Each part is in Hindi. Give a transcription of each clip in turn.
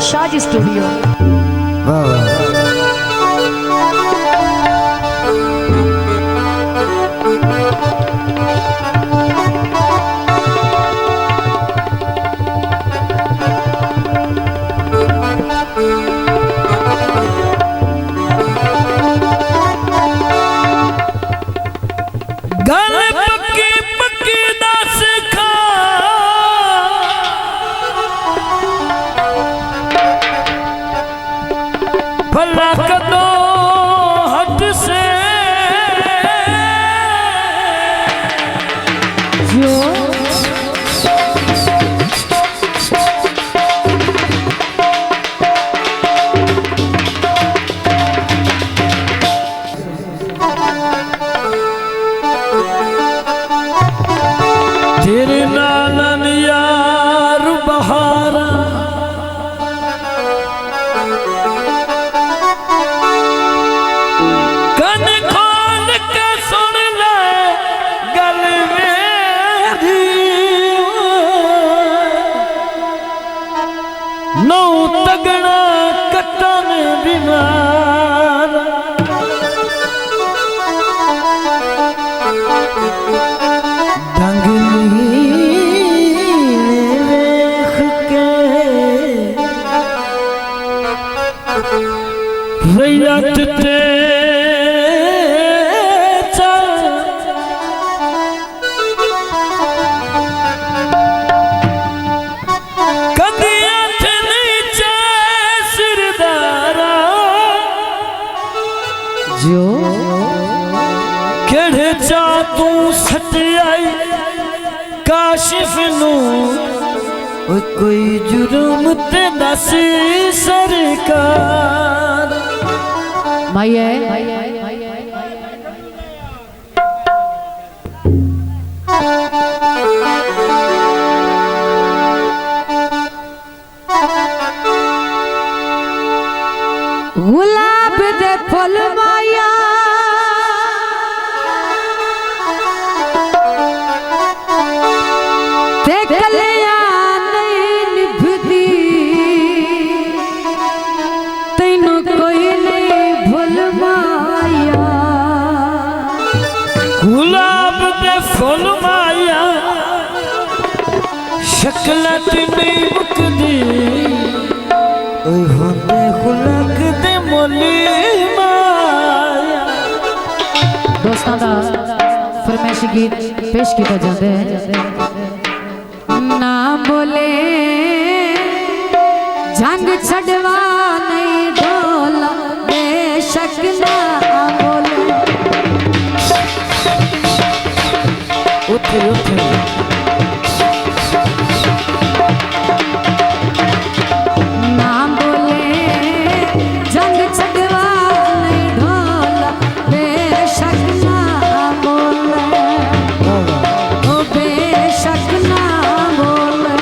शाज स्टूडियो। वाह वाह भला कदो हट से जो तेरे नालन यार बहारा कन खोल के सुन ले गल मेरी नौ तगड़ा कटन बीमार रैयत ते कदिया थे नीचे सिरदारा जो केड़े चा तू सट आई काशिफ नू ओ कोई जुर्म ते दस सरकार माई है गुलाब दे फूल माया ते कलिया नहीं निभदी तैनू कोई नहीं भूल माया गुलाब दे फूल माया शक्ल ते नहीं मुकदी ओए होंदे खुलक दे मोली माया। दोस्तों का फरमाइशी गीत पेश किया जाते हैं। ना बोले जंग छड़वा नहीं डोला बेशक ना बोले उठे उठे ना बोले जंग छड़वा नहीं डोला बेशक ना बोले ओ बेशक ना बोले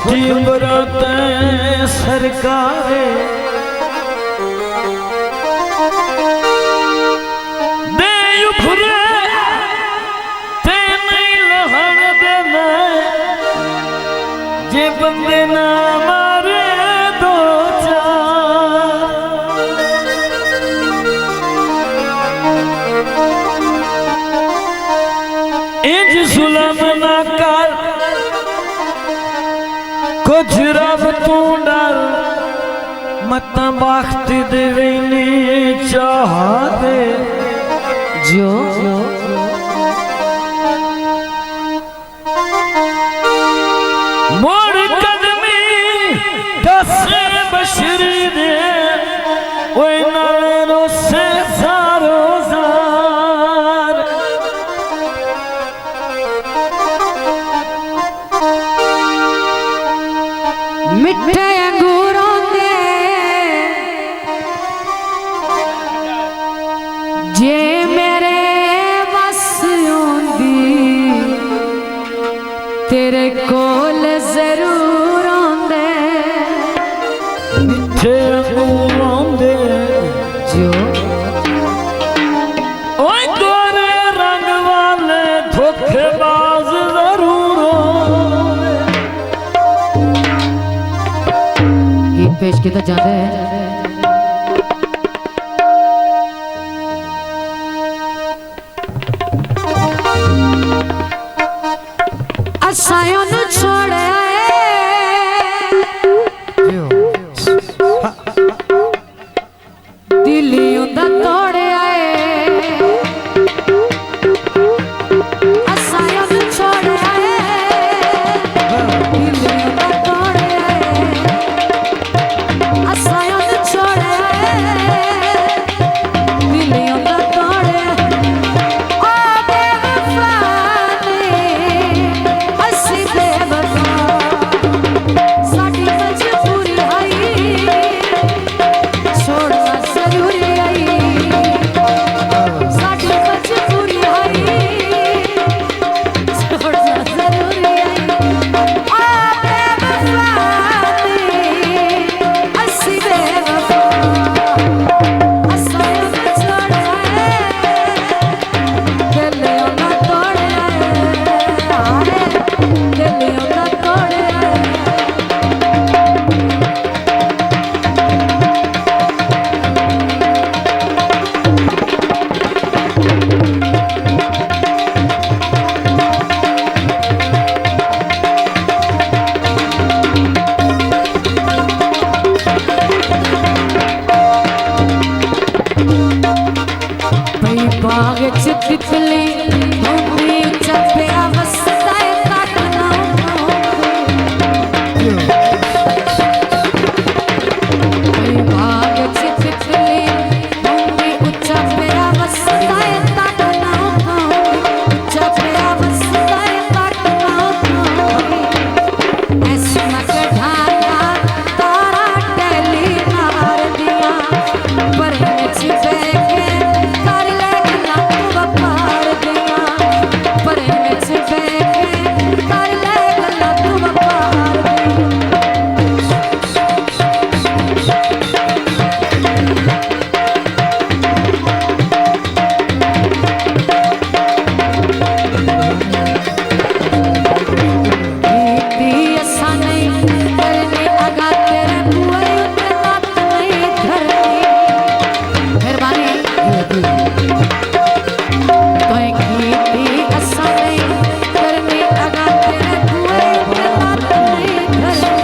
खोटी बरात सरकारे दे उभरे ते नहीं लहण देना जे बंदे ना मारे दो इंज जुल्म ना कर कुछ रब तू डर मत बख्त देनी चाह दे जो मोड़ कदमी दसे बशरी दे ओए नारो से सारो जार मिठे अंगूरों दे जे मेरे बस होंदी तेरे कोल जरूर आंदे मिठे अंगूरों दे जो ओए गोरे रंग वाले धोखेबाज जरूर होंदे गीत पेश किया जाता है असायों नु छोड़े दिलियों दा तोड़े असायों नु छोड़े दिलियों दा तोड़े असायों नु छोड़े दिलियों दा तोड़े ओ बेवफा असी बेवफा साडी मजबूरी आई छोड़ना जरूरी आई साडी मजबूरी आई छोड़ना जरूरी आई ओ बेवफा असी बेवफा असायों नु छोड़े दिलियों दा तोड़े दिलियों दा तोड़े भई बाग च तितली होंदी चपे अवस्था तक ना भई बाग च तितली होंदी चपे अवस्था तक ना चपे अवस्था तक ना ऐसी मत ढाला तारा टैली मार दिया पर मुझ पे कर ले गला तू वकार दिया पर मुझ पे कर ले गला तू वकार दिया दी ऐसा नहीं करने अगा तेरे बुए उते लात नहीं धरनी मेहरबानी तोय कीती ऐसा नहीं करने अगा तेरे बुए उते लात नहीं धरनी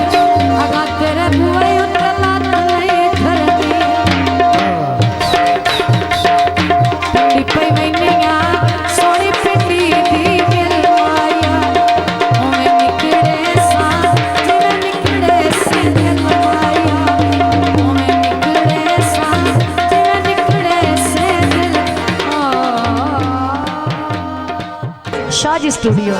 अगा तेरे बुए उते लात नहीं धरनी पिंडी पई मैनिया सोनी पिंडी दी मिल माया ओमे निकड़े सा जिवे निकड़े से दिल माया ओमे निकड़े सा जिवे निकड़े से दिल शाजी स्टूडियो।